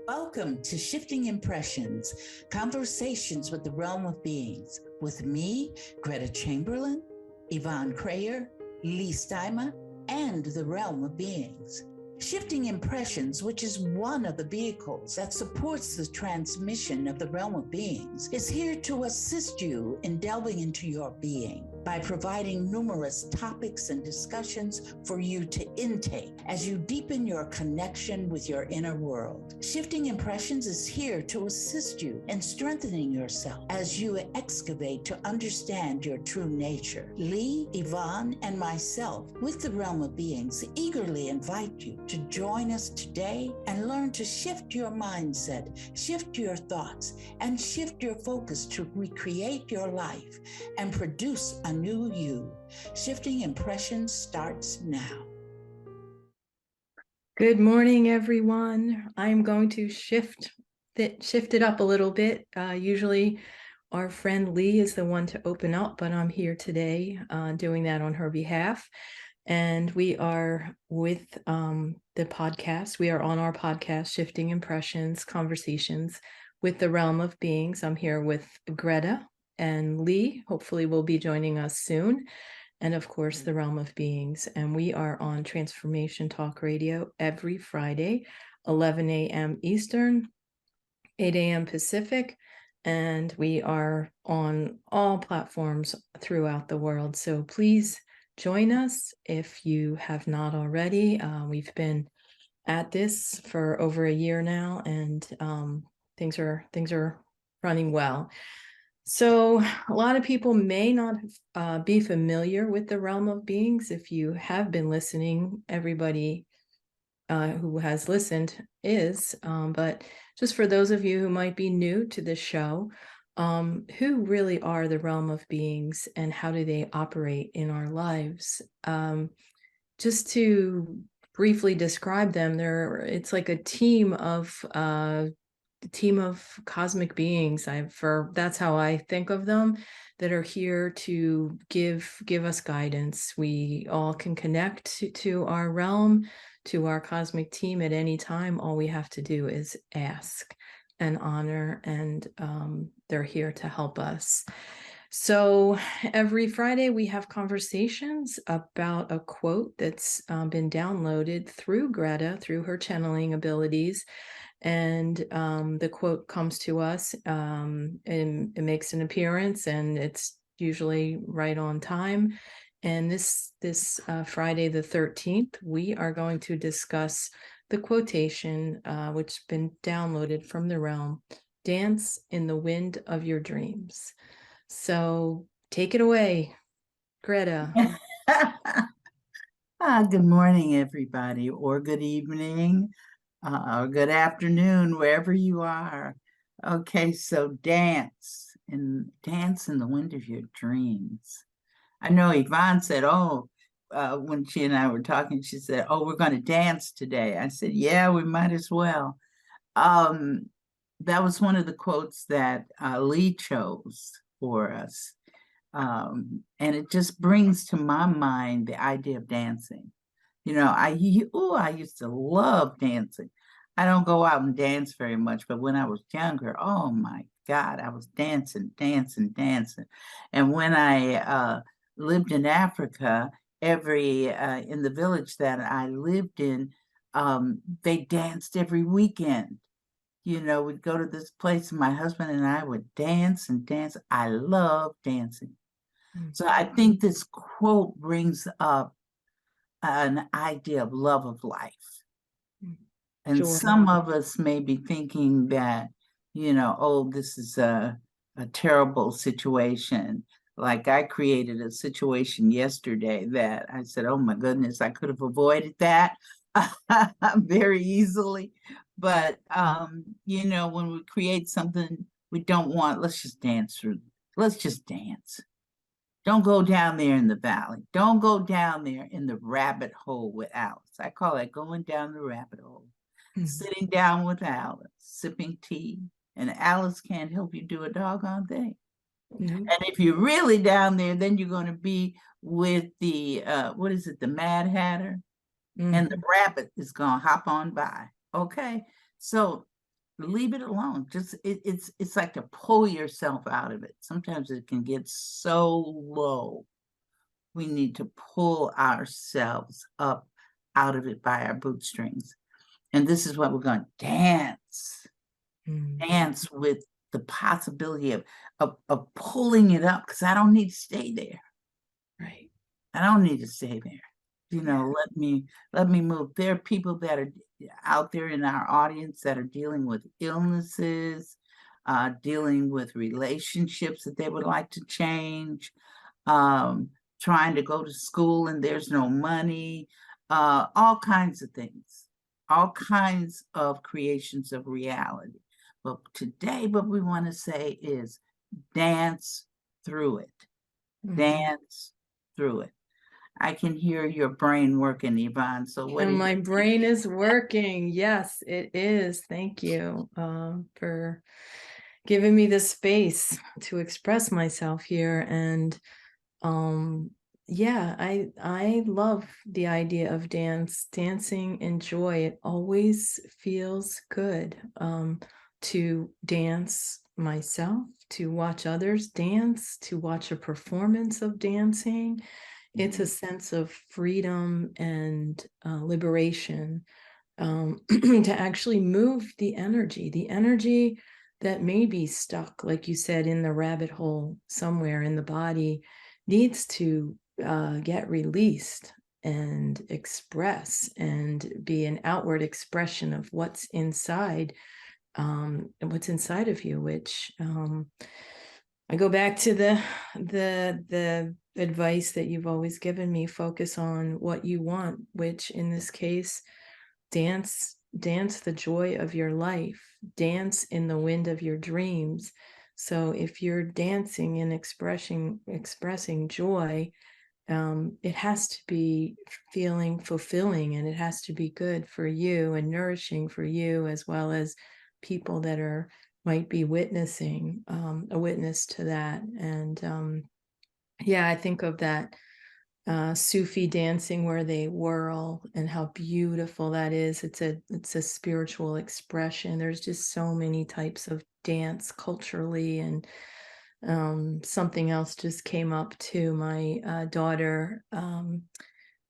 Welcome to Shifting Impressions, Conversations with the Realm of Beings, with me, Gretta Chamberlain, Yvonne Kraeher, Leigh Stima, and the Realm of Beings. Shifting Impressions, which is one of the vehicles that supports the transmission of the Realm of Beings, is here to assist you in delving into your being by providing numerous topics and discussions for you to intake as you deepen your connection with your inner world. Shifting Impressions is here to assist you in strengthening yourself as you excavate to understand your true nature. Leigh, Yvonne, and myself, with the Realm of Beings, eagerly invite you to join us today and learn to shift your mindset, shift your thoughts, and shift your focus to recreate your life and produce a new you. Shifting Impressions starts now. Good morning, everyone. I'm going to shift it up a little bit. Usually our friend Leigh is the one to open up, but I'm here today doing that on her behalf. And we are with the podcast. We are on our podcast, Shifting Impressions, Conversations with the Realm of Beings. I'm here with Gretta and Leigh. Hopefully will be joining us soon. And of course, the Realm of Beings. And we are on Transformation Talk Radio every Friday, 11 a.m. Eastern, 8 a.m. Pacific. And we are on all platforms throughout the world. So please join us if you have not already. We've been at this for over a year now, and things are running well. So a lot of people may not be familiar with the Realm of Beings. If you have been listening, everybody who has listened is, but just for those of you who might be new to the show, who really are the Realm of Beings and how do they operate in our lives? Just to briefly describe them, it's like a team of cosmic beings. That's how I think of them, that are here to give us guidance. We all can connect to our realm, to our cosmic team at any time. All we have to do is ask and honor, and they're here to help us. So every Friday we have conversations about a quote that's been downloaded through Gretta, through her channeling abilities. And the quote comes to us, and it makes an appearance, and it's usually right on time. And this Friday the 13th, we are going to discuss the quotation, which has been downloaded from the realm: "Dance in the wind of your dreams." So take it away, Gretta. Good morning, everybody, or good evening, or good afternoon, wherever you are. Okay, so dance in the wind of your dreams. I know Yvonne said, when she and I were talking, she said, "Oh, we're going to dance today." I said, "Yeah, we might as well." That was one of the quotes that Leigh chose for us. And it just brings to my mind the idea of dancing. You know, I used to love dancing. I don't go out and dance very much, but when I was younger, oh my God, I was dancing. And when I lived in Africa, in the village that I lived in, they danced every weekend. You know, we'd go to this place and my husband and I would dance and dance. I love dancing. So I think this quote brings up an idea of love of life. And Sure. Some of us may be thinking that, this is a terrible situation. Like I created a situation yesterday that I said, oh my goodness, I could have avoided that very easily. But, when we create something we don't want, let's just dance. Don't go down there in the valley. Don't go down there in the rabbit hole with Alice. I call it going down the rabbit hole. Sitting down with Alice, sipping tea, and Alice can't help you do a doggone thing. Mhm. And if you're really down there, then you're going to be with the what is it, the Mad Hatter, and the rabbit is going to hop on by. Okay, so leave it alone. Just it's like to pull yourself out of it. Sometimes it can get so low. We need to pull ourselves up out of it by our bootstrings. And this is what we're going to dance. Dance with the possibility of pulling it up, because I don't need to stay there. Right. I don't need to stay there. You know, let me move. There are people that are out there in our audience that are dealing with illnesses, dealing with relationships that they would like to change, trying to go to school and there's no money, all kinds of things, all kinds of creations of reality. But today, what we want to say is dance through it. Dance through it. I can hear your brain working, Yvonne. So what? And my brain is working. Yes, it is. Thank you for giving me the space to express myself here. And yeah, I love the idea of dancing and joy. It always feels good to dance myself, to watch others dance, to watch a performance of dancing. It's a sense of freedom and liberation to actually move the energy that may be stuck, like you said, in the rabbit hole somewhere in the body, needs to get released and express and be an outward expression of what's inside of you, which I go back to the advice that you've always given me: focus on what you want, which in this case, dance the joy of your life, dance in the wind of your dreams. So if you're dancing and expressing joy, it has to be feeling fulfilling, and it has to be good for you and nourishing for you, as well as people that might be witnessing a witness to that. And yeah, I think of that Sufi dancing where they whirl, and how beautiful that is. It's a spiritual expression. There's just so many types of dance culturally. And something else just came up too. My daughter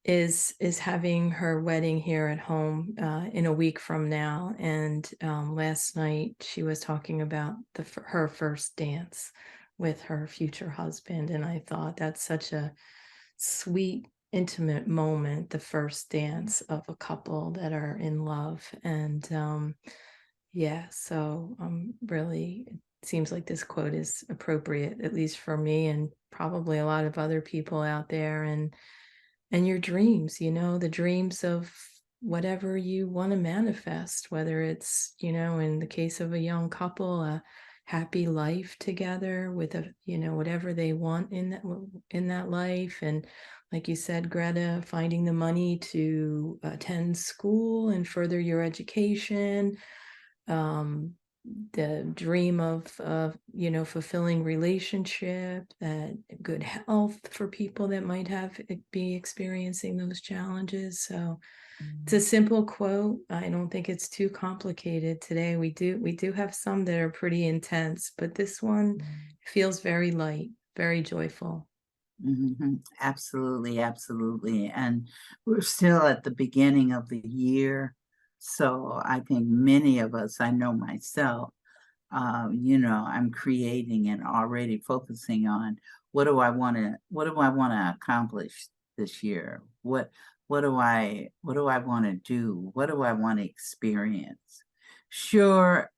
is having her wedding here at home in a week from now, and last night she was talking about her first dance with her future husband, and I thought that's such a sweet, intimate moment, the first dance of a couple that are in love. And yeah, so really, it seems like this quote is appropriate, at least for me, and probably a lot of other people out there. And your dreams, the dreams of whatever you want to manifest, whether it's, in the case of a young couple, a happy life together with whatever they want in that life. And like you said, Greta, finding the money to attend school and further your education, the dream of fulfilling relationship, that good health for people that might be experiencing those challenges. So it's a simple quote. I don't think it's too complicated today. We do have some that are pretty intense, but this one feels very light, very joyful. Absolutely, absolutely. And we're still at the beginning of the year. So I think many of us, I know myself, I'm creating and already focusing on what do I want to accomplish this year? What do I want to do? What do I want to experience? Sure,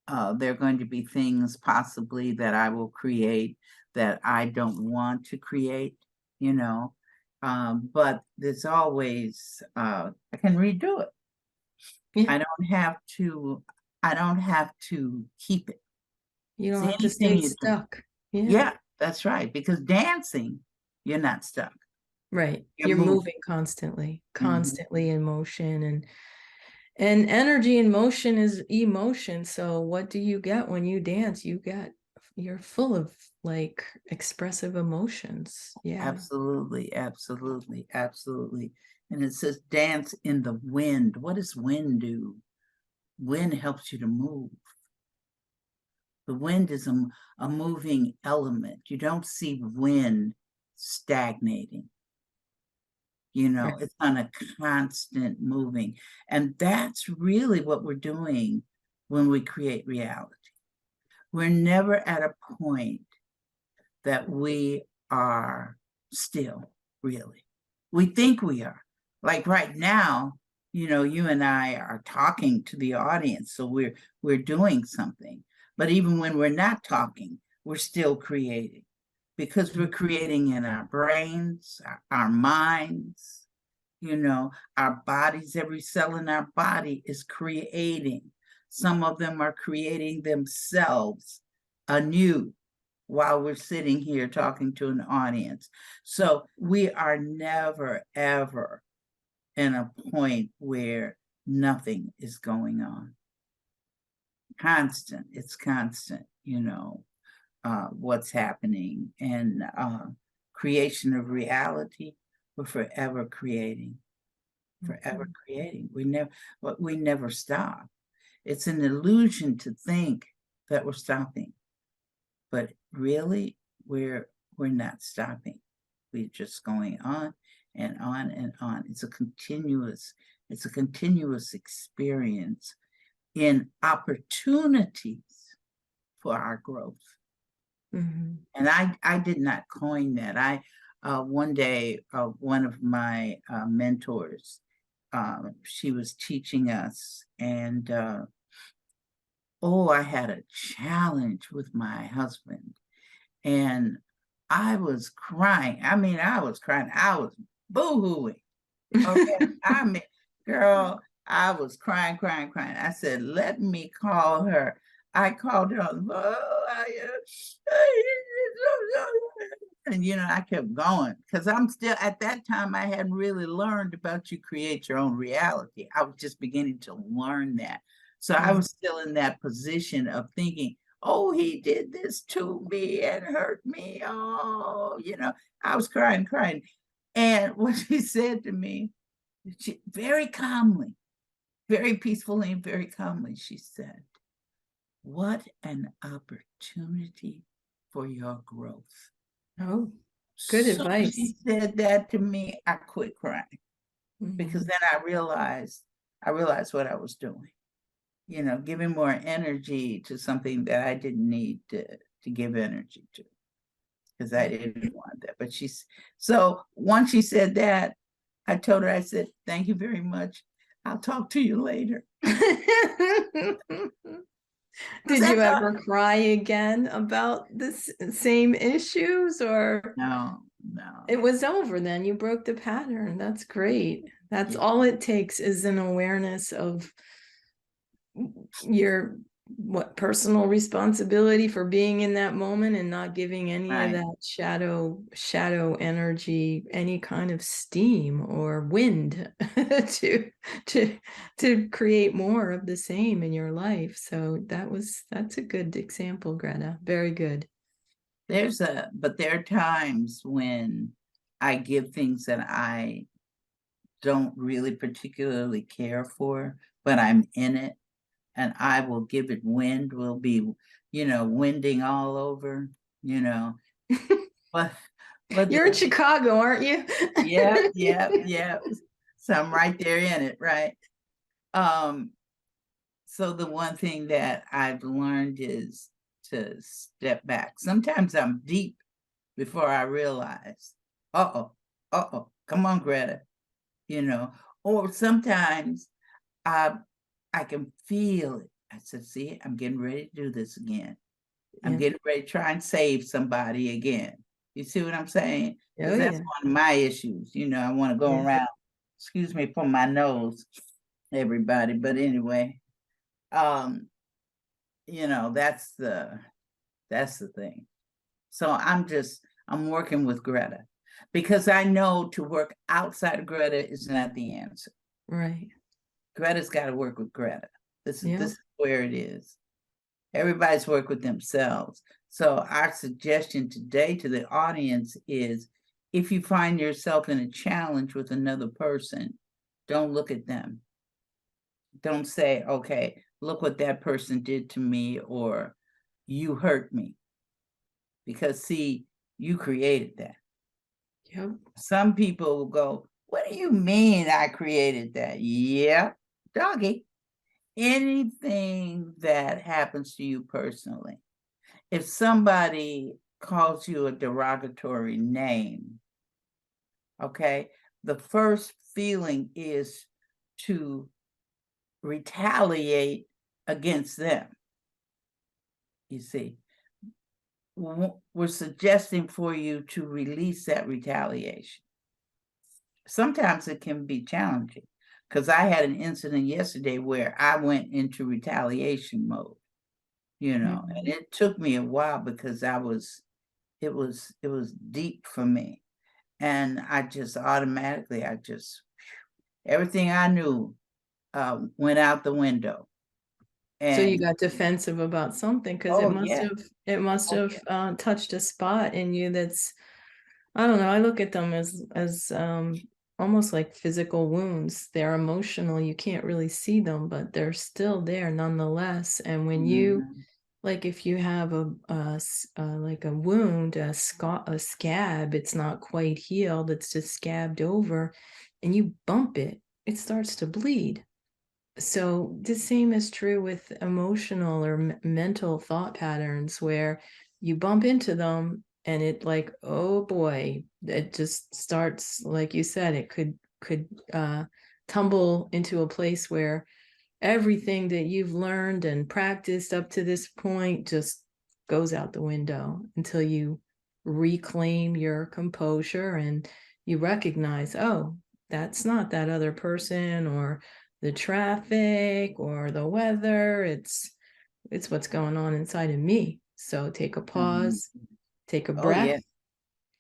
there are going to be things possibly that I will create that I don't want to create, but there's always I can redo it. Yeah. I don't have to keep it. You don't See, have to stay anything you do. stuck. Yeah, that's right. Because dancing, you're not stuck. Right. You're You're moving. moving constantly in motion. And energy and motion is emotion. So what do you get when you dance? You're full of like expressive emotions. Yeah. Absolutely, absolutely, absolutely. And it says dance in the wind. What does wind do? Wind helps you to move. The wind is a moving element. You don't see wind stagnating. You know, it's on a constant moving. And that's really what we're doing when we create reality. We're never at a point that we are still, really. We think we are. Like right now, you know, you and I are talking to the audience, so we're doing something. But even when we're not talking, we're still creating, because we're creating in our brains, our minds, you know, our bodies. Every cell in our body is creating. Some of them are creating themselves anew while we're sitting here talking to an audience. So we are never, ever in a point where nothing is going on. Constant, it's constant, you know, what's happening. And creation of reality, we're forever creating, forever creating. We never stop. It's an illusion to think that we're stopping, but really we're not stopping. We're just going on and on and on. It's a continuous experience in opportunities for our growth. Mm-hmm. And I did not coin that. One day, one of my mentors, she was teaching us, and I had a challenge with my husband, and I was crying. I mean, I was crying. I was boo-hooing. Okay. I mean, girl, I was crying. I said, let me call her. I called her on the phone. And, you know, I kept going because I'm still, at that time, I hadn't really learned about you create your own reality. I was just beginning to learn that. So I was still in that position of thinking, oh, he did this to me and hurt me. Oh, you know, I was crying. And what she said to me, she very calmly, very peacefully and very calmly, she said, what an opportunity for your growth. Oh, good So advice. she said that to me, I quit crying, because then I realized what I was doing, you know, giving more energy to something that I didn't need to give energy to, because I didn't want that. But so once she said that, I told her, I said, thank you very much. I'll talk to you later. Did you ever cry again about this same issues, or? No. It was over then. You broke the pattern. That's great. That's all it takes, is an awareness of your personal responsibility for being in that moment and not giving any of that shadow energy any kind of steam or wind to create more of the same in your life. So that's a good example, Greta. Very good. But there are times when I give things that I don't really particularly care for, but I'm in it, and I will give it wind. We'll be, you know, winding all over, you know. but You're in Chicago, aren't you? yeah. So I'm right there in it, right? So the one thing that I've learned is to step back. Sometimes I'm deep before I realize, come on, Greta, you know. Or sometimes I can feel it. I said, see, I'm getting ready to do this again. I'm getting ready to try and save somebody again. You see what I'm saying? Because that's one of my issues. You know, I want to go around, excuse me for my nose, everybody. But anyway, you know, that's the thing. So I'm working with Greta, because I know to work outside of Greta is not the answer. Right. Greta's got to work with Greta. This Yeah. is where it is. Everybody's work with themselves. So our suggestion today to the audience is, if you find yourself in a challenge with another person, don't look at them. Don't say, okay, look what that person did to me, or you hurt me. Because see, you created that. Yep. Some people will go, what do you mean I created that? Yeah, doggy. Anything that happens to you personally, if somebody calls you a derogatory name, okay, the first feeling is to retaliate against them. You see, we're suggesting for you to release that retaliation. Sometimes it can be challenging, because I had an incident yesterday where I went into retaliation mode, and it took me a while because it was deep for me. And I just automatically, everything I knew went out the window. So you And got defensive about something, because oh, it must have touched a spot in you that's, I don't know, I look at them as almost like physical wounds. They're emotional. You can't really see them, but they're still there nonetheless. And when you, like, if you have like a wound, a scab, it's not quite healed, it's just scabbed over, and you bump it, it starts to bleed. So the same is true with emotional or mental thought patterns, where you bump into them and it, like, oh boy, it just starts, like you said, it could tumble into a place where everything that you've learned and practiced up to this point just goes out the window until you reclaim your composure and you recognize, oh, that's not that other person or the traffic or the weather. It's what's going on inside of me. So take a pause, take a breath.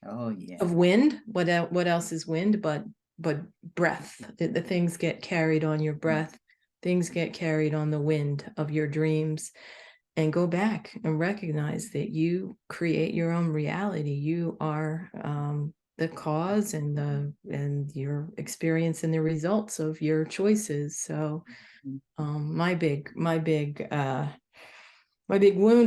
Oh yeah. Of wind. What else is wind but breath? The things get carried on your breath. Things get carried on the wind of your dreams. And go back and recognize that you create your own reality. You are the cause and your experience and the results of your choices. So my big wound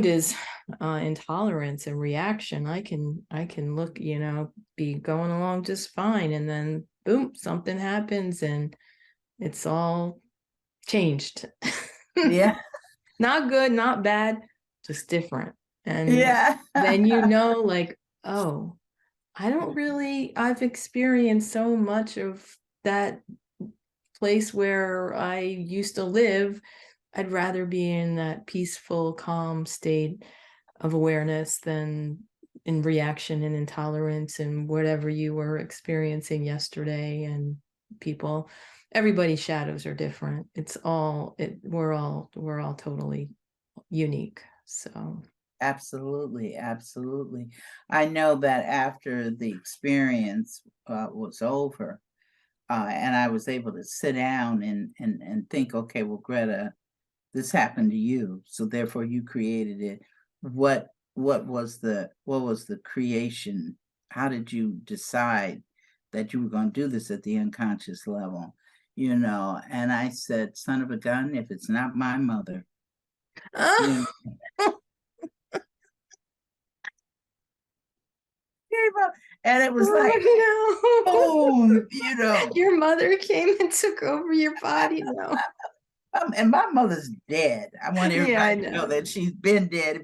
is intolerance and reaction. I can look, be going along just fine, and then boom, something happens and it's all changed. Yeah. Not good, not bad, just different. And yeah. then like, oh, I've experienced so much of that place where I used to live. I'd rather be in that peaceful, calm state of awareness than in reaction and intolerance and whatever you were experiencing yesterday. And everybody's shadows are different. We're all totally unique. So absolutely. I know that after the experience was over, and I was able to sit down and think, okay, well, Greta, this happened to you, so therefore you created it. What was the creation? How did you decide that you were going to do this at the unconscious level? And I said, son of a gun, if it's not my mother. And it was like, oh, no. Your mother came and took over your body. No. And my mother's dead. I want everybody to know that she's been dead.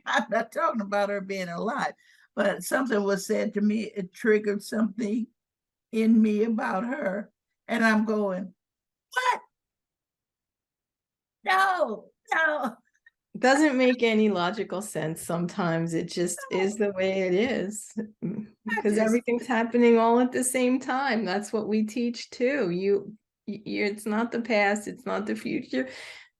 I'm not talking about her being alive, but something was said to me. It triggered something in me about her, and I'm going, what? No. Doesn't make any logical sense. Sometimes it just is the way it is, because everything's happening all at the same time. That's what we teach too. It's not the past, it's not the future.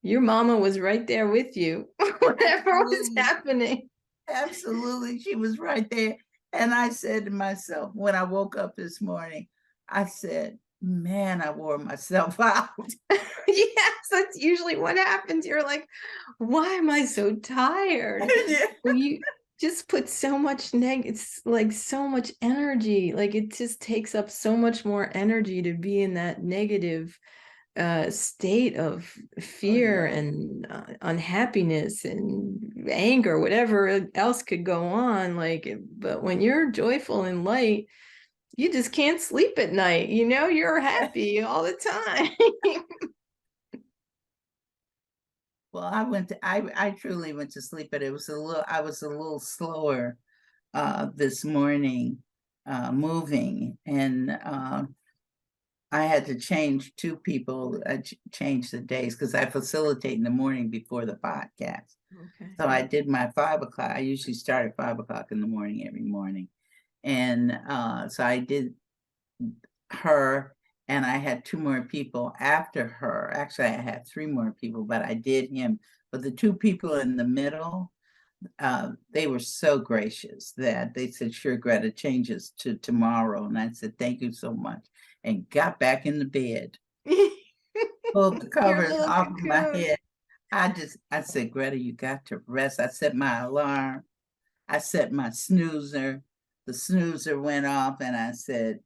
Your mama was right there with you, whatever was happening. Absolutely, she was right there. And I said to myself, when I woke up this morning, I said, man, I wore myself out. Yes, that's usually what happens. You're like, why am I so tired? Yeah. Well, you just put so much it's like so much energy. Like it just takes up so much more energy to be in that negative state of Oh, fear yeah. and unhappiness and anger, whatever else could go on. Like, but when you're joyful and light, you just can't sleep at night. You know, you're happy all the time. Well, I truly went to sleep, but I was a little slower this morning moving, and I had to change two people. I changed the days because I facilitate in the morning before the podcast. Okay. So I did my 5 o'clock. I usually start at 5 o'clock in the morning every morning. And so I did her, and I had two more people after her. Actually, I had three more people, but I did him. But the two people in the middle, they were so gracious that they said, sure, Greta, changes to tomorrow. And I said, thank you so much. And got back in the bed, pulled the Your covers little off of my cocoon. head. I said, Greta, you got to rest. I set my alarm. I set my snoozer. The snoozer went off, and I said,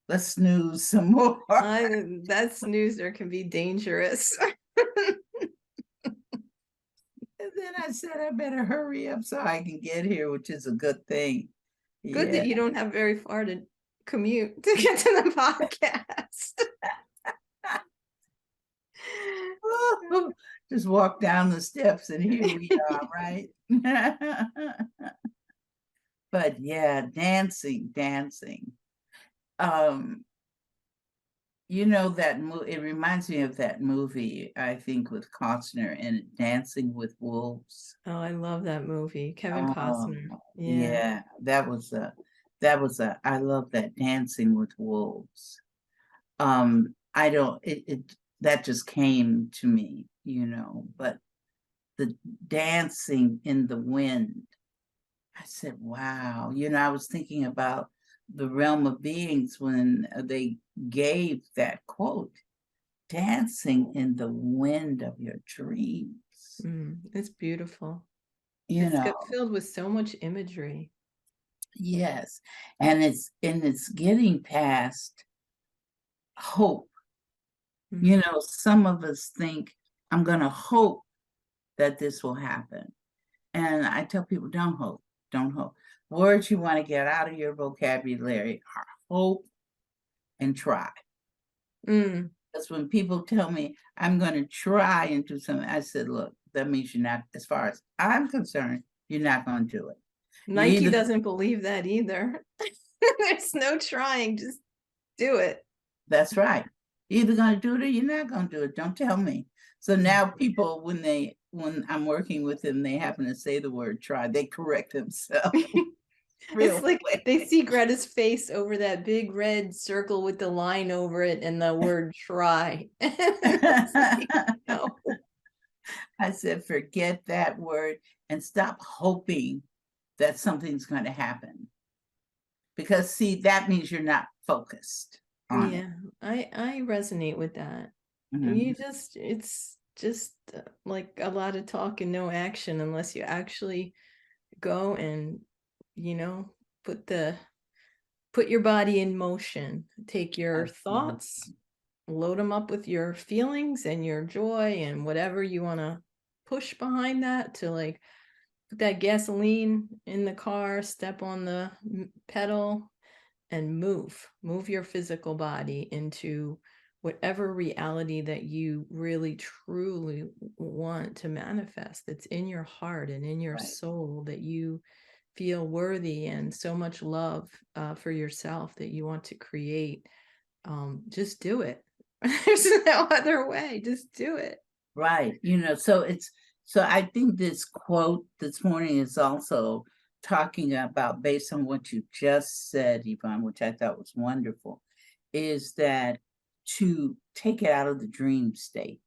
let's snooze some more. That snoozer can be dangerous. And then I said, I better hurry up so I can get here, which is a good thing. Good that you don't have very far to commute to get to the podcast. Just walk down the steps and here we are, right? But yeah, dancing. You know that it reminds me of that movie, I think, with Costner and Dancing with Wolves. Oh, I love that movie. Kevin Oh, Costner. Yeah. yeah, I love that, Dancing with Wolves. I don't, that just came to me, but the dancing in the wind, I said, wow. I was thinking about the realm of beings when they gave that quote, dancing in the wind of your dreams. It's beautiful. You It's know, filled with so much imagery. yes. And it's getting past hope. Some of us think, I'm going to hope that this will happen. And I tell people, don't hope. Words you want to get out of your vocabulary are hope and try. Because when people tell me I'm going to try and do something, I said, look, that means you're not, as far as I'm concerned, you're not going to do it. Nike doesn't believe that either. There's no trying, just do it. That's right. You're either going to do it or you're not going to do it. Don't tell me. So now people, when I'm working with them, they happen to say the word try, they correct themselves. It's like they see Greta's face over that big red circle with the line over it and the word try. Like, no. I said, forget that word and stop hoping that something's going to happen. Because see, that means you're not focused on it. I resonate with that. And it's just like a lot of talk and no action unless you actually go and put your body in motion. Take your thoughts, load them up with your feelings and your joy and whatever you want to push behind that, to like put that gasoline in the car, step on the pedal and move your physical body into whatever reality that you really truly want to manifest, that's in your heart and in your soul, that you feel worthy and so much love for yourself that you want to create. Just do it. There's no other way. Just do it. Right. So I think this quote this morning is also talking about, based on what you just said, Yvonne, which I thought was wonderful, is that to take it out of the dream state.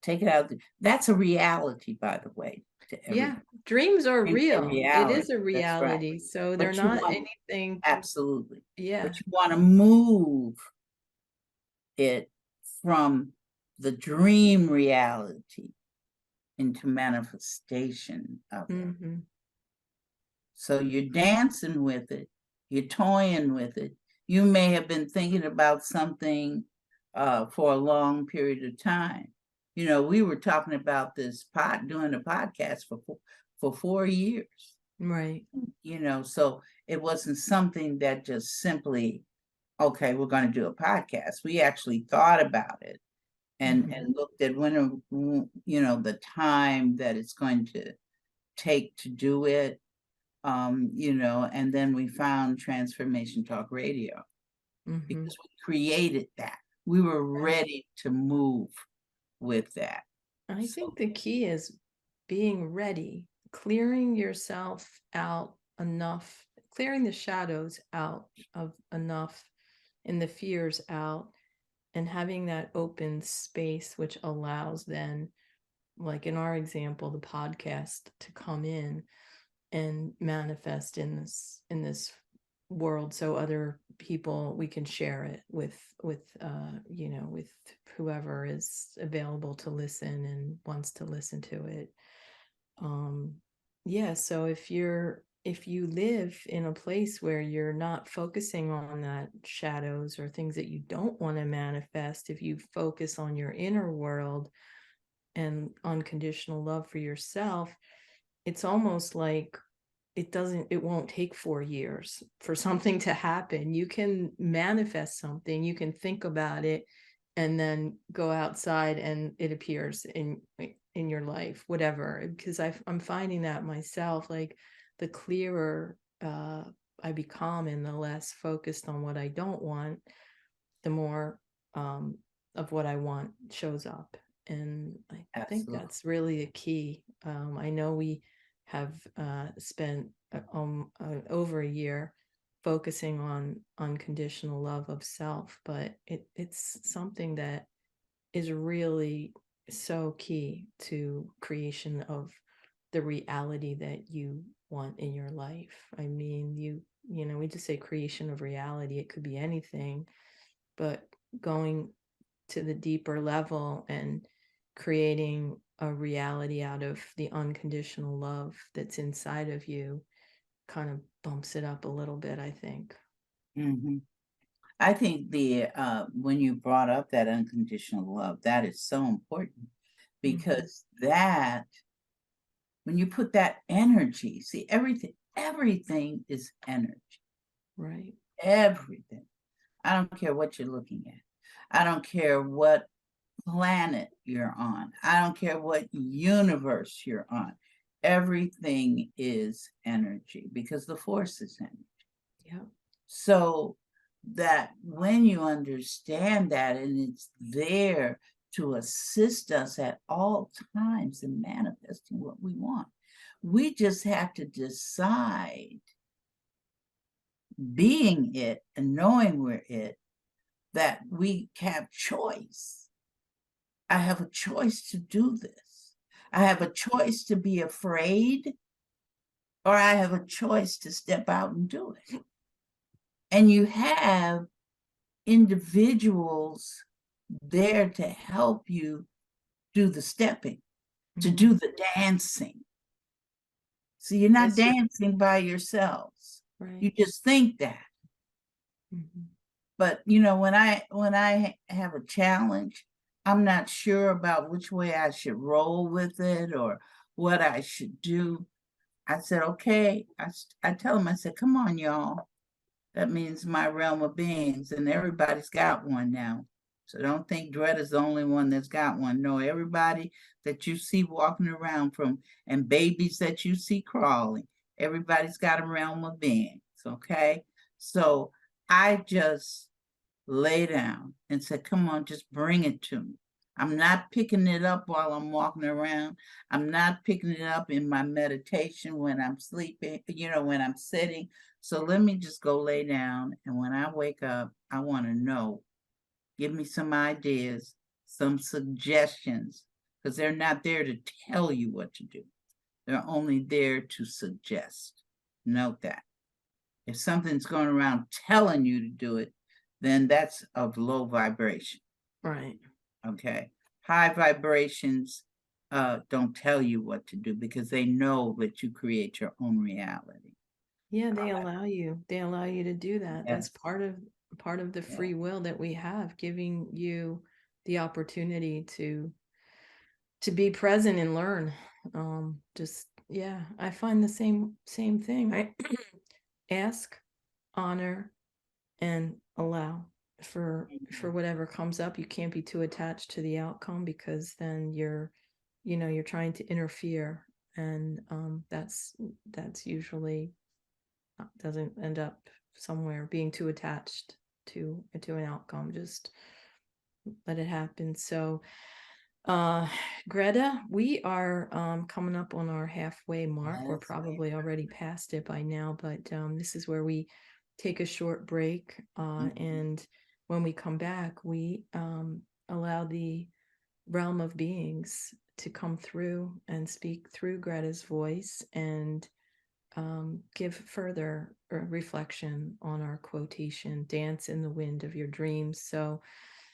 Take it out. That's a reality, by the way, to everyone. dreams are Dreams are real. It is a reality. That's right. reality. So they're But you not want, anything. absolutely. Yeah. But you want to move it from the dream reality into manifestation of it. Mhm. So you're dancing with it, you're toying with it. You may have been thinking about something for a long period of time. You know, we were talking about this doing a podcast for 4 years. Right. You know, so it wasn't something that just simply, okay, we're going to do a podcast. We actually thought about it and looked at when, you know, the time that it's going to take to do it. You know, and then we found Transformation Talk Radio because we created that. We were ready to move with that. I think the key is being ready, clearing yourself out enough, clearing the shadows out of enough and the fears out, and having that open space, which allows then, like in our example, the podcast to come in and manifest in this world, so other people, we can share it with you know, with whoever is available to listen and wants to listen to it. Yeah, so if you live in a place where you're not focusing on that shadows or things that you don't want to manifest, if you focus on your inner world and unconditional love for yourself, it's almost like it won't take 4 years for something to happen. You can manifest something, you can think about it, and then go outside and it appears in your life, whatever. Because I'm finding that myself, like the clearer I become and the less focused on what I don't want, the more of what I want shows up. And I think that's really a key. I know we have spent over a year focusing on unconditional love of self, but it's something that is really so key to creation of the reality that you want in your life. I mean, you know, we just say creation of reality, it could be anything, but going to the deeper level and creating a reality out of the unconditional love that's inside of you kind of bumps it up a little bit, I think. I think when you brought up that unconditional love, that is so important because that, when you put that energy, see, everything is energy. Right. Everything. I don't care what you're looking at. I don't care what planet you're on. I don't care what universe you're on. Everything is energy because the force is energy. Yeah. So that when you understand that and it's there to assist us at all times in manifesting what we want, we just have to decide, being it and knowing we're it, that we have choice. I have a choice to do this. I have a choice to be afraid, or I have a choice to step out and do it. And you have individuals there to help you do the stepping, to do the dancing. So you're not dancing by yourselves. Right. You just think that. But you know, when I have a challenge, I'm not sure about which way I should roll with it or what I should do. I said, okay. I tell them, I said, come on, y'all. That means my realm of beings, and everybody's got one now. So don't think Gretta's the only one that's got one. No, everybody that you see walking around and babies that you see crawling, everybody's got a realm of beings, okay? So I just lay down and said, come on, just bring it to me. I'm not picking it up while I'm walking around. I'm not picking it up in my meditation when I'm sleeping, you know, when I'm sitting. So let me just go lay down. And when I wake up, I want to know, give me some ideas, some suggestions, because they're not there to tell you what to do. They're only there to suggest. Note that. If something's going around telling you to do it, then that's of low vibration. Right. Okay. High vibrations don't tell you what to do because they know that you create your own reality. Yeah, they allow you. They allow you to do that. That's Yes. part of the free will that we have, giving you the opportunity to be present and learn. Just yeah, I find the same thing. I ask, honor, and allow for whatever comes up. You can't be too attached to the outcome, because then you're trying to interfere, and that's usually doesn't end up somewhere being too attached to an outcome. Just let it happen. So Greta, we are coming up on our halfway mark. We're probably already past it by now, but this is where we take a short break, and when we come back, we allow the realm of beings to come through and speak through Greta's voice, and give further reflection on our quotation, "Dance in the wind of your dreams." So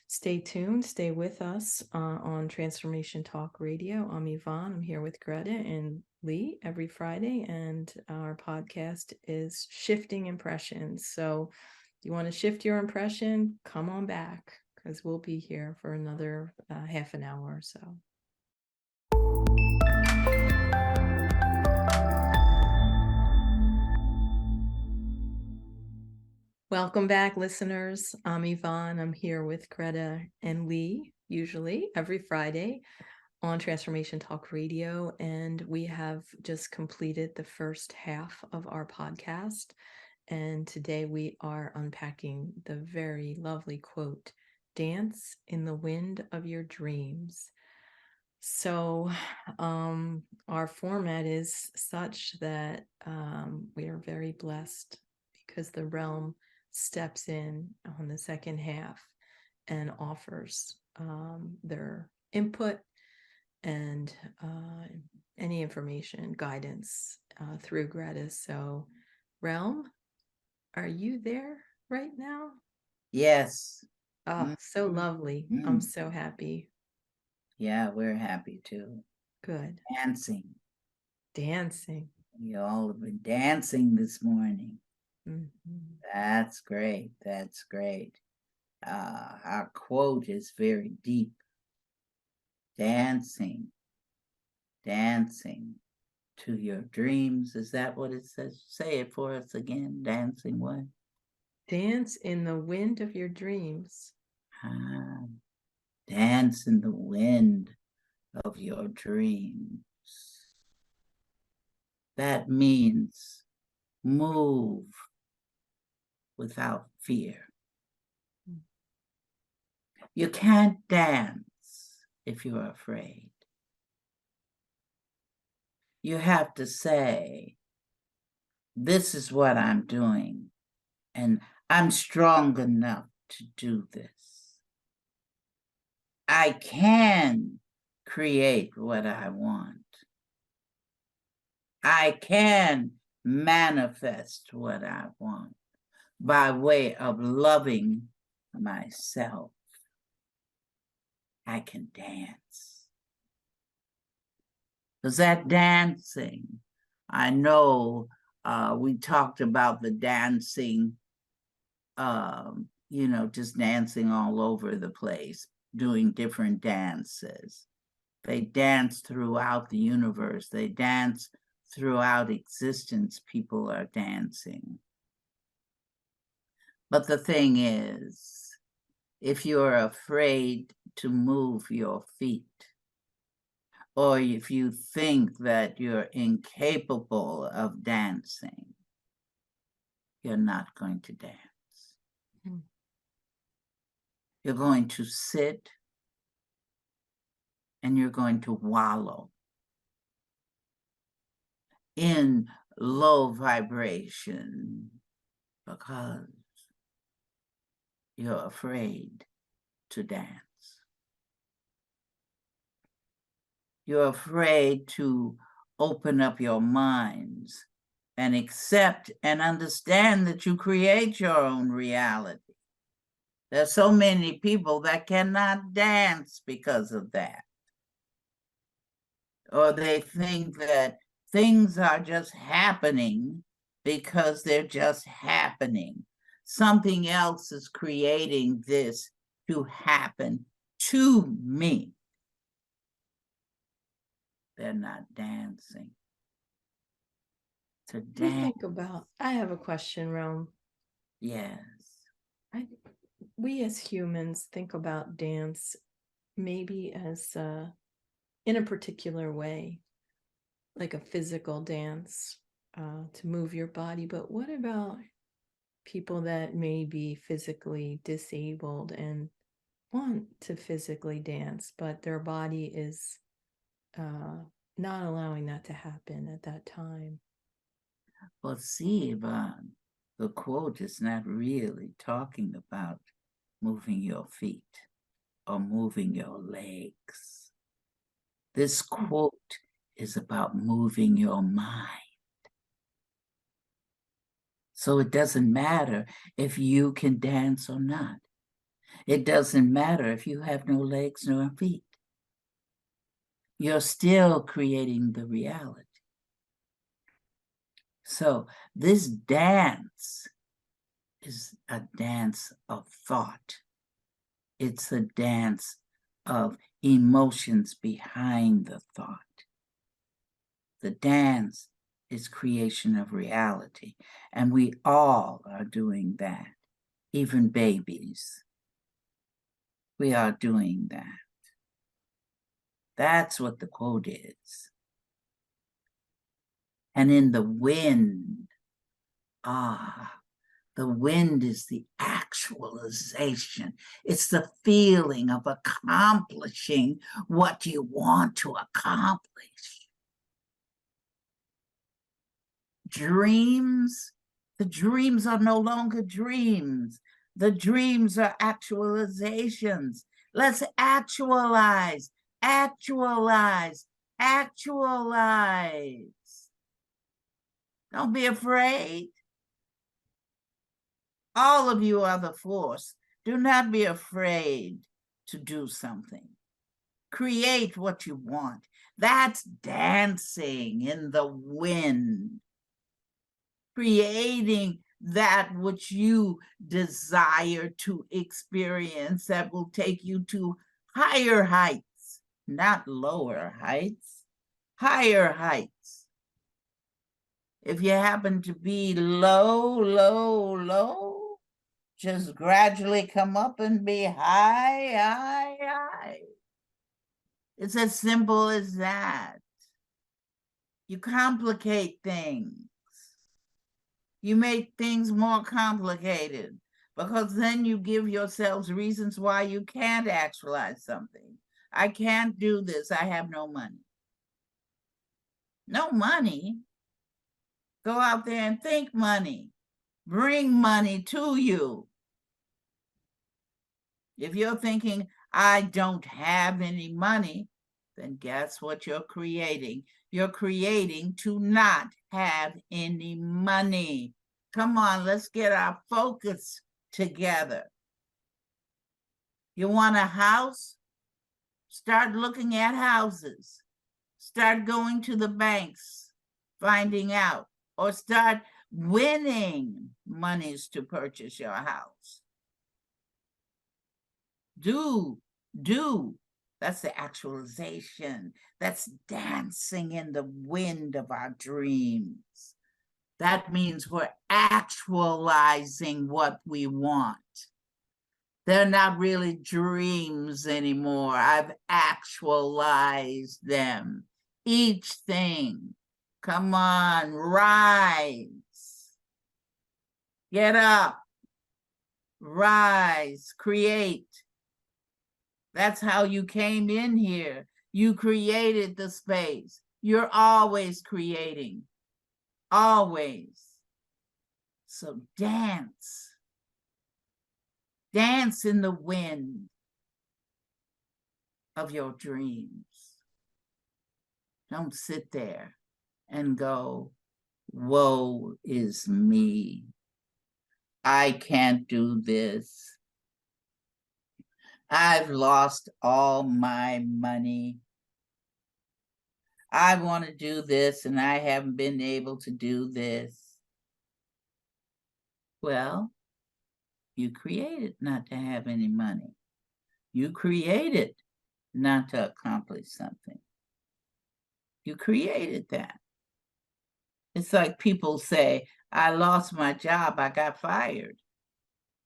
stay tuned, stay with us on Transformation Talk Radio. I'm Yvonne. I'm here with Greta and Leigh every Friday, and our podcast is Shifting Impressions. So if you want to shift your impression, come on back, because we'll be here for another half an hour or so. Welcome back, listeners. I'm Yvonne. I'm here with Greta and Leigh, usually every Friday on Transformation Talk Radio. And we have just completed the first half of our podcast. And today we are unpacking the very lovely quote, "Dance in the wind of your dreams." So our format is such that we are very blessed, because the realm steps in on the second half and offers their input and any information, guidance through Greta. So, realm, are you there right now? Yes. Oh, so lovely. I'm so happy. Yeah, we're happy too. Good. Dancing. You all have been dancing this morning. That's great. That's great. Our quote is very deep. Dancing to your dreams. Is that what it says? Say it for us again. Dancing what? Dance in the wind of your dreams. Dance in the wind of your dreams. That means move without fear. You can't dance if you're afraid. You have to say, "This is what I'm doing, and I'm strong enough to do this. I can create what I want. I can manifest what I want by way of loving myself. I can dance." Because that dancing, I know we talked about the dancing, just dancing all over the place, doing different dances. They dance throughout the universe. They dance throughout existence. People are dancing. But the thing is, if you're afraid to move your feet, or if you think that you're incapable of dancing, you're not going to dance. You're going to sit and you're going to wallow in low vibration because you're afraid to dance. You're afraid to open up your minds and accept and understand that you create your own reality. There's so many people that cannot dance because of that. Or they think that things are just happening because they're just happening. Something else is creating this to happen to me. They're not dancing. To We dance. think about, I have a question, Rome. Yes. We as humans think about dance maybe as in a particular way, like a physical dance to move your body. But what about people that may be physically disabled and want to physically dance, but their body is not allowing that to happen at that time? Well, see, Yvonne, the quote is not really talking about moving your feet or moving your legs. This quote is about moving your mind. So it doesn't matter if you can dance or not. It doesn't matter if you have no legs nor feet. You're still creating the reality. So this dance is a dance of thought. It's a dance of emotions behind the thought. The dance is creation of reality. And we all are doing that, even babies. We are doing that. That's what the quote is. And in the wind, the wind is the actualization. It's the feeling of accomplishing what you want to accomplish. Dreams, the dreams are no longer dreams. The dreams are actualizations. Let's actualize, actualize, actualize. Don't be afraid. All of you are the force. Do not be afraid to do something. Create what you want. That's dancing in the wind. Creating that which you desire to experience that will take you to higher heights, not lower heights, higher heights. If you happen to be low, low, low, just gradually come up and be high, high, high. It's as simple as that. You complicate things. You make things more complicated because then you give yourselves reasons why you can't actualize something. I can't do this. I have no money. No money? Go out there and think money. Bring money to you. If you're thinking, I don't have any money, then guess what you're creating? You're creating to not have any money. Come on, let's get our focus together. You want a house? Start looking at houses. Start going to the banks, finding out, or start winning monies to purchase your house. Do. That's the actualization. That's dancing in the wind of our dreams. That means we're actualizing what we want. They're not really dreams anymore. I've actualized them. Each thing. Come on, rise. Get up. Rise. Create. That's how you came in here. You created the space. You're always creating. Always. So dance. Dance in the wind of your dreams. Don't sit there and go, woe is me. I can't do this. I've lost all my money. I want to do this and I haven't been able to do this. Well, you created not to have any money. You created not to accomplish something. You created that. It's like people say, I lost my job, I got fired.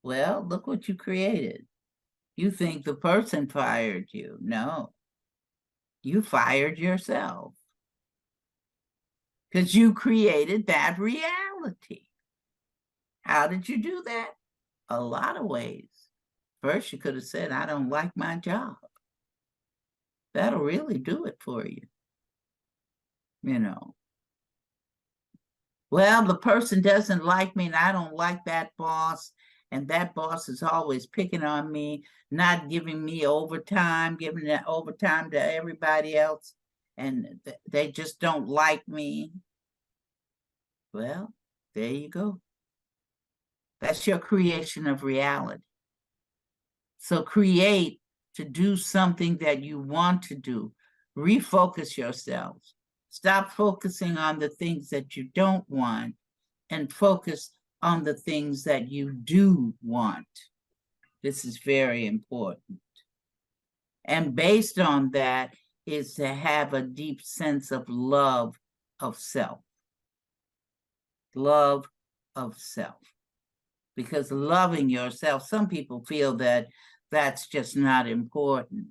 Well, look what you created. You think the person fired you. No, you fired yourself because you created that reality. How did you do that? A lot of ways. First, you could have said, I don't like my job. That'll really do it for you. You know, well, the person doesn't like me and I don't like that boss. And that boss is always picking on me, not giving me overtime, giving that overtime to everybody else. And they just don't like me. Well, there you go. That's your creation of reality. So create to do something that you want to do. Refocus yourselves. Stop focusing on the things that you don't want and focus on the things that you do want. This is very important. And based on that is to have a deep sense of love of self. Love of self. Because loving yourself, some people feel that that's just not important.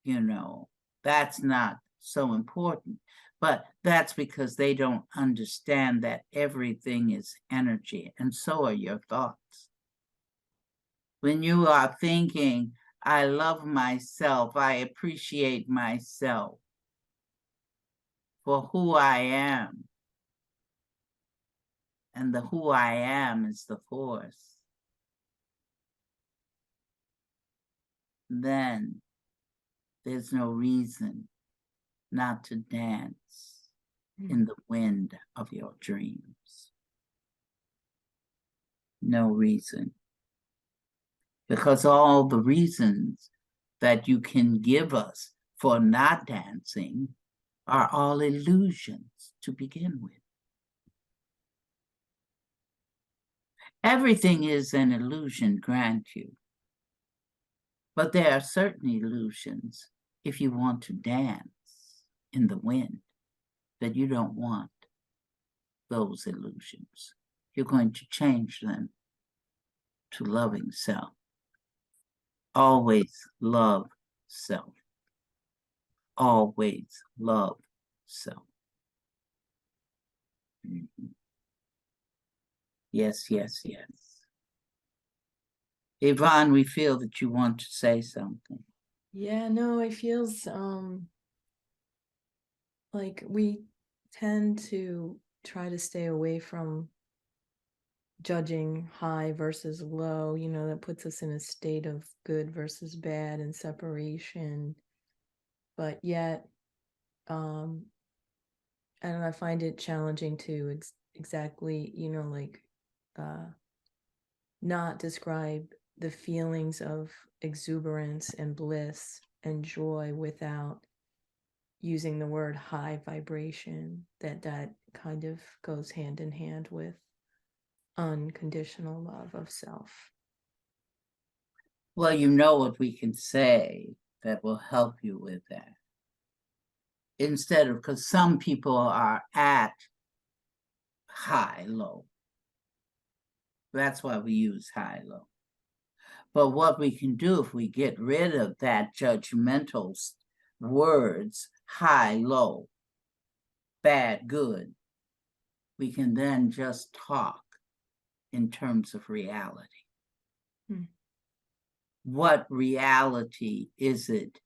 You know, that's not so important. But that's because they don't understand that everything is energy, and so are your thoughts. When you are thinking, I love myself, I appreciate myself for who I am, and the who I am is the force, then there's no reason not to dance in the wind of your dreams. No reason. Because all the reasons that you can give us for not dancing are all illusions to begin with. Everything is an illusion, grant you. But there are certain illusions, if you want to dance in the wind, that you don't want those illusions. You're going to change them to loving self. Always love self. Always love self. Mm-hmm. Yes, yes, yes. Yvonne, we feel that you want to say something. Yeah, no, it feels like we tend to try to stay away from judging high versus low, you know, that puts us in a state of good versus bad and separation. But yet, and I find it challenging to exactly, you know, like not describe the feelings of exuberance and bliss and joy without using the word high vibration, that kind of goes hand in hand with unconditional love of self. Well, you know what we can say that will help you with that. Instead of, because some people are at high, low. That's why we use high, low. But what we can do if we get rid of that judgmental words, high, low, bad, good, we can then just talk in terms of reality. What reality is it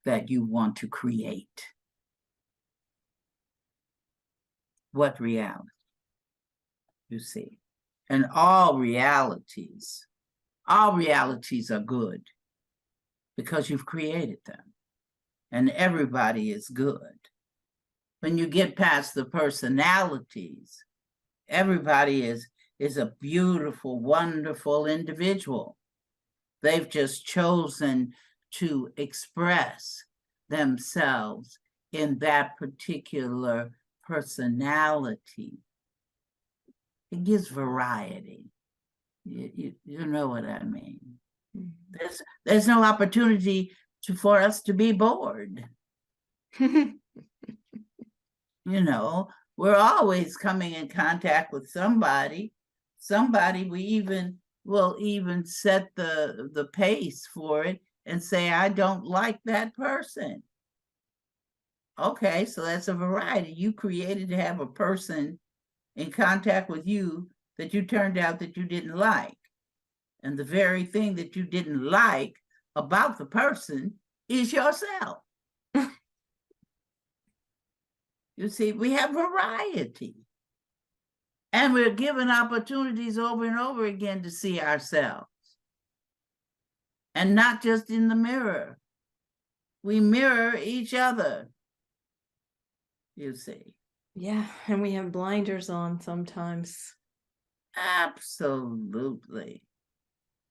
that you want to create? What reality? You see, and all realities are good because you've created them, and everybody is good. when you get past the personalities, everybody is a beautiful, wonderful individual. They've just chosen to express themselves in that particular personality. It gives variety. You know what I mean. There's no opportunity for us to be bored. You know, we're always coming in contact with somebody. Will even set the pace for it and say, I don't like that person. Okay, so that's a variety. You created to have a person in contact with you that you turned out that you didn't like. And the very thing that you didn't like about the person is yourself. You see, we have variety. And we're given opportunities over and over again to see ourselves. And not just in the mirror. We mirror each other, you see. Yeah, and we have blinders on sometimes. Absolutely.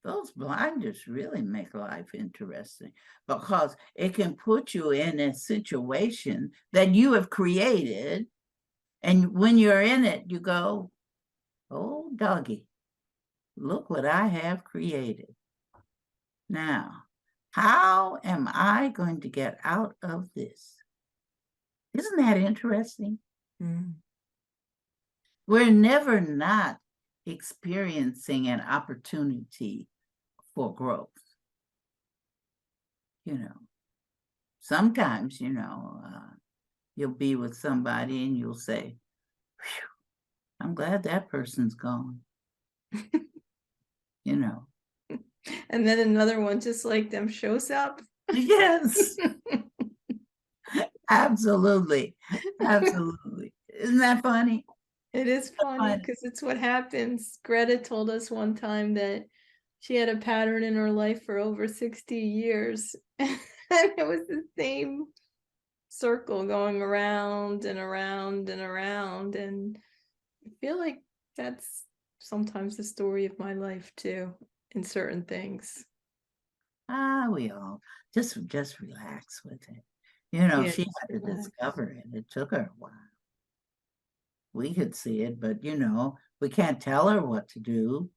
Those blinders really make life interesting because it can put you in a situation that you have created. And when you're in it, you go, oh, doggy, look what I have created. Now, how am I going to get out of this? Isn't that interesting? Mm. We're never not experiencing an opportunity for growth. You know, sometimes, you'll be with somebody and you'll say, I'm glad that person's gone. You know. And then another one just like them shows up. Yes. Absolutely. Absolutely. Isn't that funny? It is funny because it's what happens. Greta told us one time that she had a pattern in her life for over 60 years. And it was the same circle going around and around and around. And I feel like that's sometimes the story of my life too, in certain things. We all just relax with it. You know, Yeah, she had to relax. discover it. It took her a while. We could see it, but we can't tell her what to do.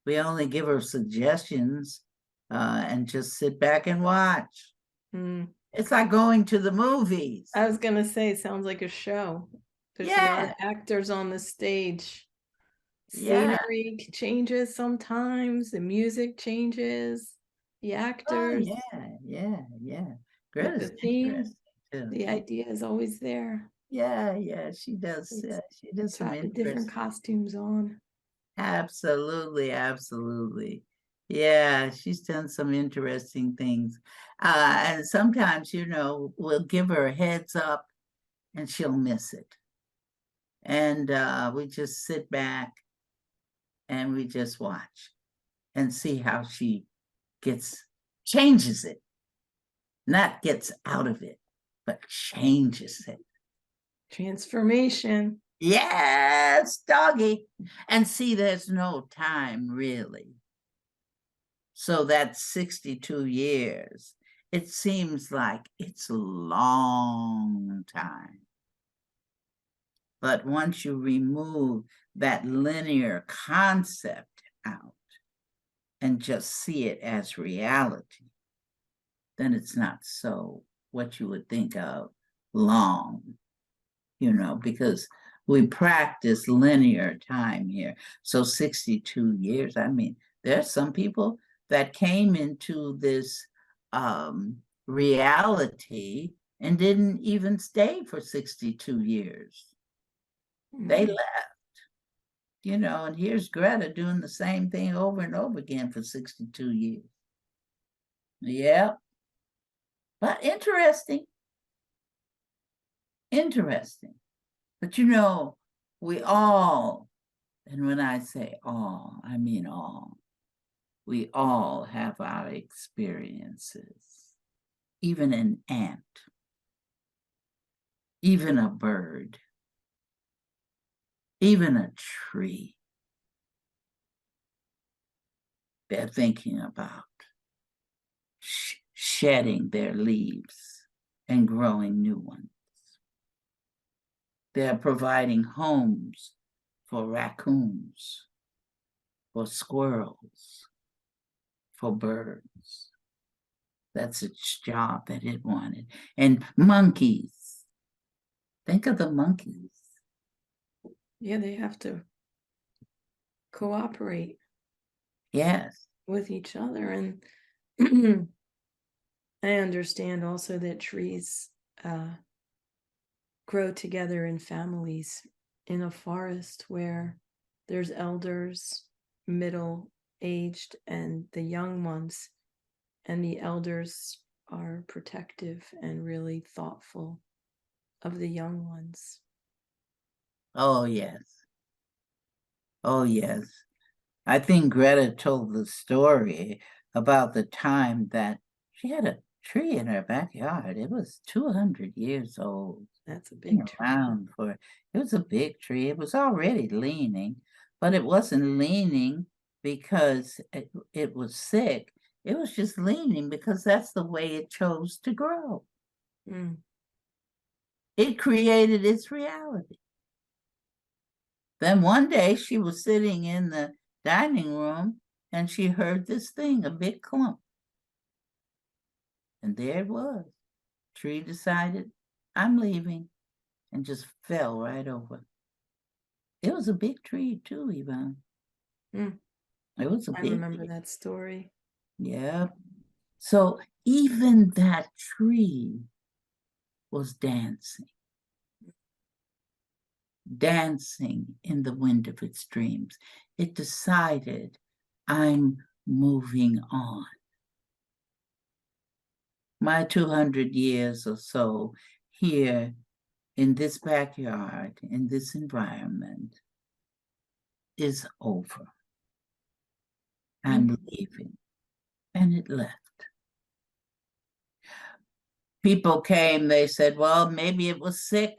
We only give her suggestions and just sit back and watch. Mm. It's like going to the movies. I was gonna say, it sounds like a show. There's a lot of actors on the stage. Scenery changes sometimes, the music changes, the actors. Oh, yeah. But Greta's the theme, interesting too. the idea is always there. Yeah, she does. She does some Got the different interesting. costumes on. Absolutely. Yeah, she's done some interesting things. And sometimes, we'll give her a heads up and she'll miss it. And we just sit back and we just watch and see how she changes it. Not gets out of it, but changes it. Transformation. Yes, doggy. And see, there's no time really. So that's 62 years. It seems like it's a long time. But once you remove that linear concept out and just see it as reality, then it's not so what you would think of long, because we practice linear time here. So 62 years, I mean, there's some people that came into this reality and didn't even stay for 62 years. They left, and here's Greta doing the same thing over and over again for 62 years. Yeah. But interesting. But we all, and when I say all, I mean all, we all have our experiences. Even an ant even a bird, even a tree. They're thinking about shedding their leaves and growing new ones. They're providing homes for raccoons, for squirrels, for birds. That's its job that it wanted. And monkeys. Think of the monkeys. Yeah, they have to cooperate. Yes. With each other. And I understand also that trees grow together in families in a forest where there's elders, middle-aged, and the young ones. And the elders are protective and really thoughtful of the young ones. Oh, yes. Oh, yes. I think Greta told the story about the time that she had a tree in her backyard. It was 200 years old. That's a big tree. It was a big tree. It was already leaning, but it wasn't leaning because it was sick. It was just leaning because that's the way it chose to grow. Mm. It created its reality. Then one day she was sitting in the dining room and she heard this thing, a big clump. And there it was. Tree decided, I'm leaving, and just fell right over. It was a big tree too, Yvonne. Mm. It was a big I remember tree. that story. Yeah. So even that tree was dancing in the wind of its dreams. It decided, I'm moving on. My 200 years or so here in this backyard, in this environment, is over. I'm leaving. And it left. People came, they said, well, maybe it was sick.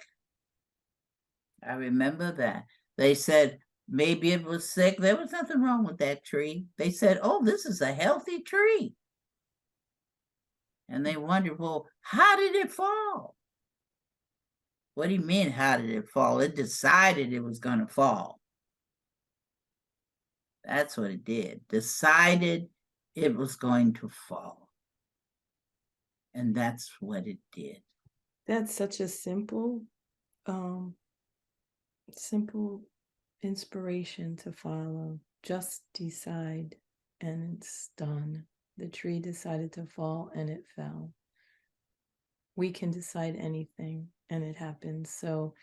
I remember that. They said, maybe it was sick. There was nothing wrong with that tree. They said, oh, this is a healthy tree. And they wondered, well, how did it fall? What do you mean, how did it fall? It decided it was going to fall. That's what it did. Decided it was going to fall. And that's what it did. That's such a simple inspiration to follow. Just decide and it's done. The tree decided to fall and it fell. We can decide anything and it happens. So,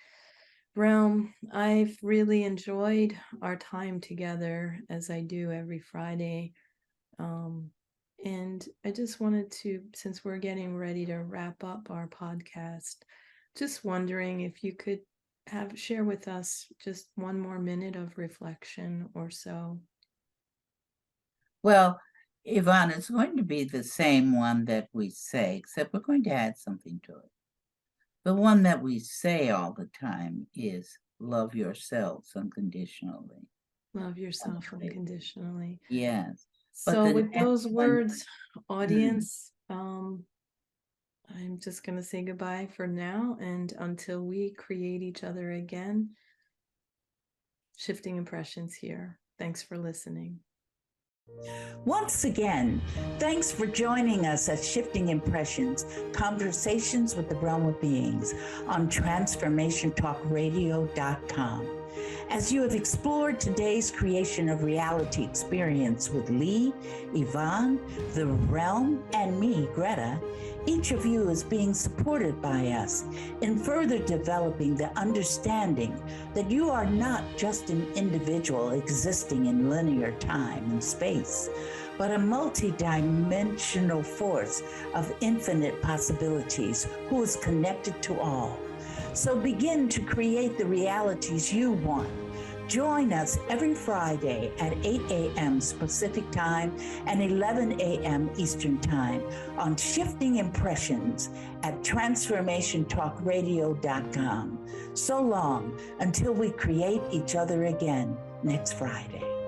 Realm, I've really enjoyed our time together as I do every Friday. And I just wanted to, since we're getting ready to wrap up our podcast, just wondering if you could share with us just one more minute of reflection or so. Well, Yvonne, it's going to be the same one that we say, except we're going to add something to it. The one that we say all the time is love yourselves unconditionally. Love yourself unconditionally. Yes. So with those words, audience, I'm just going to say goodbye for now. And until we create each other again, Shifting Impressions here. Thanks for listening. Once again, thanks for joining us at Shifting Impressions, Conversations with the Realm of Beings on TransformationTalkRadio.com. As you have explored today's creation of reality experience with Leigh, Yvonne, the Realm, and me, Greta, each of you is being supported by us in further developing the understanding that you are not just an individual existing in linear time and space, but a multidimensional force of infinite possibilities who is connected to all. So begin to create the realities you want. Join us every Friday at 8 a.m. Pacific Time and 11 a.m. Eastern Time on Shifting Impressions at transformationtalkradio.com. So long until we create each other again next Friday.